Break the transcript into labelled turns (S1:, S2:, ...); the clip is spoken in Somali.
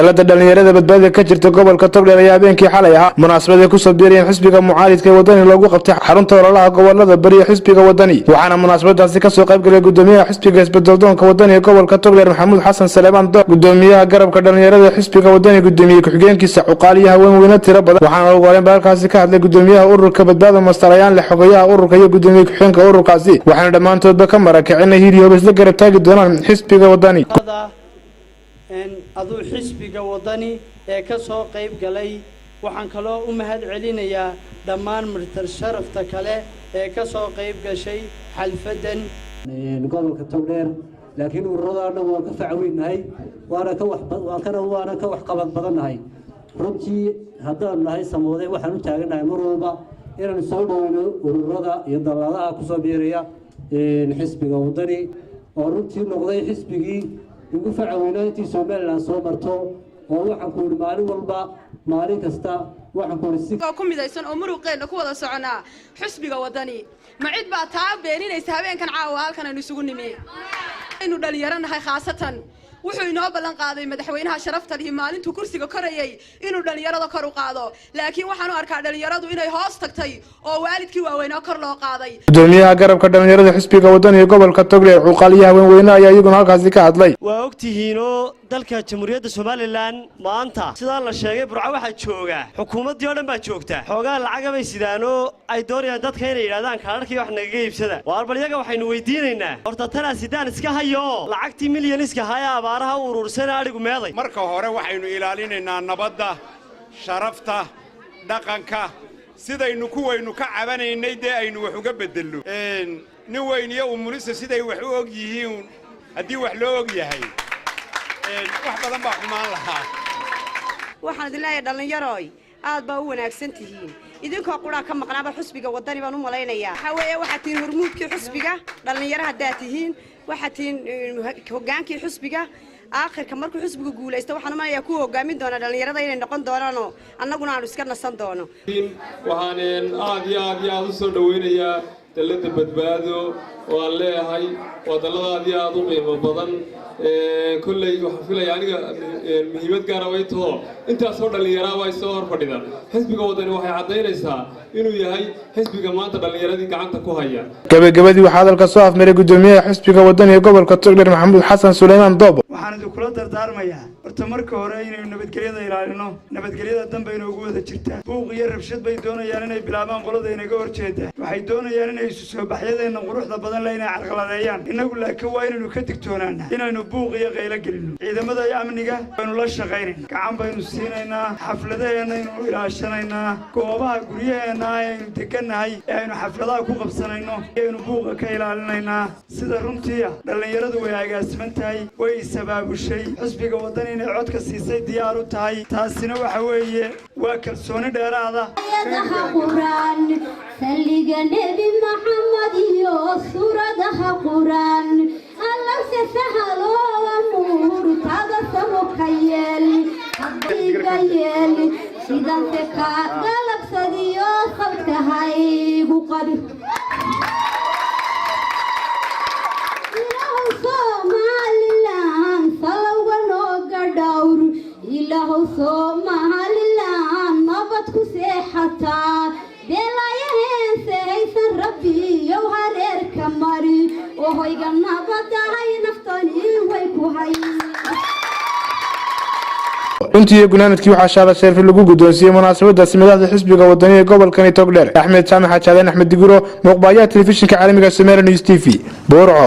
S1: dalada dhalinyarada badbaadada ka jirta gobolka Togdheer ayaa habeenkii xalay ahaa munaasabad ku soo biireen xisbiga mucaaradka ee wadani loogu qabtay xarunta ololaha gobolada bari ee xisbiga wadani waxaana munaasabadaasi ka soo qayb galay gudoomiyaha xisbiga isbeddeldoonka wadani ee gobolka Togdheer Maxamuud Xasan Saleeman Doob gudoomiyaha garabka dhalinyarada xisbiga wadani gudoomiyaha ku-xigeenkiisa Cuqaaliyaha weyn tiro badan waxaana ugu horeyn halkaasi ka hadlay gudoomiyaha ururka badbaadada mastarayaan leh xogayaha ururka iyo gudoomiyaha ku-xigeenka ururkaasi waxaana dhamaantoodba ka marakicin hiriyo isla garab taagi doonaan xisbiga wadani
S2: aduu xisbiga wadani ee ka soo qayb galay waxaan kaloo u mahad celinayaa dhammaan martir sharafta kale ee ka soo qayb gashay xalfadan
S3: gobolka Togdheer laakiin ururada dhan waan ka facaweynahay waana ka wax qabad badanahay runtii haddaan nahay samooday waxaan u taaganahay mar walba inaan soo dhaweyno ururada iyo dalladaha ku soo biiraya xisbiga wadani oo runtii noqday xisbigii ugu facaweynahay intii Soomaaliland soo marto oo waxaan ku maalin walba maalin kasta waxaan ku
S4: midaysan oo muruqeena ku wada soconaa xisbiga wadani ma cid baa taa beeninaysa habeenkan caawa halkan aynu isugu nimid aynu dhalinyaranahay khaasatan wuxuu inoo ballan qaaday madaxweynaha sharafta iyo maalintu kursiga korayay inuu dhalinyarada kor u qaado laakiin waxaan u arkaa dhalinyaradu inay hoos tagtay oo waalidkii waaweyn kor loo qaaday
S1: gudoomiyaha garabka dhalinyarada xisbiga wadani ee gobolka Togdheer Cuqaaliyaha weyn ayaa iyaguna halkaasi ka hadlay
S5: waa ogtihiino dalka jamhuuriyadda Soomaaliland maanta sida la sheegay burco waxa jooga xukuumadii oo dhan baa joogta xogaa lacag bay sidaano ay doonayaan dadka inay yiraahdaan kaararkii wax naga iibsada waa bal iyaga waxaynu weydiinaynaa horta tan sidaan iska hayo lacagtii milyan iska haya abaaraha urursan arigu meeday
S6: marka hore waxaynu ilaalinaynaa nabadda sharafta dhaqanka sidaynu kuwaynu ka cabanaynay de aynu wax uga bedelo nin weyn iyo umulisa siday wax u og yihiin hadii wax loo og yahay wax badan baa xumaan lahaa
S4: waxaan idin leeyahay dhalinyarooy aad baa u wanaagsan tihiin idinkoo qura ka maqnaaba xisbiga wadani baan u malaynayaa waxa weeye waxa tiin hormuudkii xisbiga dhalinyarada hadaa tihiin waxa tiin hogaankii xisbiga aakhirka markuu xisbiga guulaysto waxaan umanayaa ku hogaamin doona dhalinyarada inay noqon doonaan annaguna aanu iska nasan doono
S7: waxaan aad u soo dhaweynayaa dalada badbaado oo aan leeyahay wadallada aad u qiimo badan kullay waxaan filayaa aniga muhiimad gaar ah way tahay intaas oo dhalinyaro way soo hor fadhida xisbiga wadani waxay cadeynaysaa inuu yahay xisbiga maanta dhalinyaradii gacanta ku haya
S1: gabagabadii waxa hadalka soo afmaray gudoomiyaha xisbiga wadani ee gobolka Togdheer Maxamuud Xasan Saleeman Doob
S2: waxaan idin kula dardaarmayaa horta marka hore inaynu nabadgelyada ilaalino nabadgelyada dambe inay ugu wada jirtaa buuq iyo rabshad bay doonayaan inay bilaabaan qolada inaga horjeeda waxay doonayaan inay isu soo baxyadeena quruxda badan leh inay carqaladeeyaan inagu laakiin waa inaynu ka digtoonaana inaynu buuq iyo qaylo gelino ciidamada amniga aynu la shaqeynayna gacan baynu siinaynaa xafladaheena aynu ilaashanaynaa goobaha guryaheena aynu deganahay aynu xafladaha ku qabsanayno aynu buuqa ka ilaalinaynaa sida runtii dhalinyaradu way agaasiman tahay way sabaabushay xisbiga wadani inay codka siisay diyaar u tahay taasina waxa weeye waa kalsooni dheeraada
S8: quraan saliga nabi maxamed iyo suuradaha quraan alla sahalo amur taga samokayel hadiyel sidan ka galabsadiyo sabtahay gu qabi Somaliland nabad ku seexataa beelaayeen saysan rabbi iyo hareerka mari oo hoyga nabadahay naftani way ku hay
S1: intii gunaanadkii waxa shaala sharfi lagu gudoonsiyay munaasabadaasi madaxda xisbiga wadani ee gobolka Togdheer Axmed Saamax Xaadaan Axmed Diguro muqbaaya telefishinka caalamiga Soomaaliya News TV Boorco